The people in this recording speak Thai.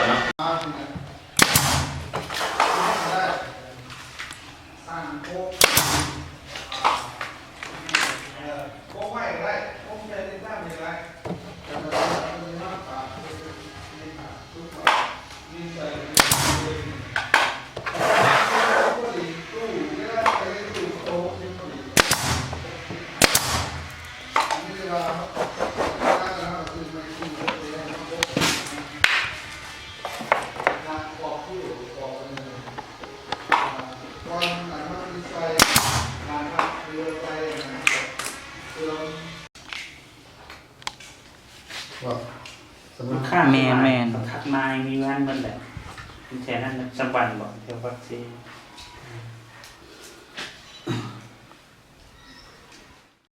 อนเนาะสร้างโค้งโค้งไม่ได้โค้งใจได้สร้างอย่างไรแต่เราไม่มากกว่าไม่ขาดทุกคนมีใจตู้ไม่ได้ไปตู้โต๊ะที่พอดีนี่เราคือไม่ตู้เลยทางออกที่ออกกันเลยวันไหนมันมีใจงานครับเรือใจนะครับเรือว่าสำนัก ค่าแมนทัดไม้มีวันนั่นแหละเป็นแค่นั้นสักวันบอกเดี๋ยววัคซีน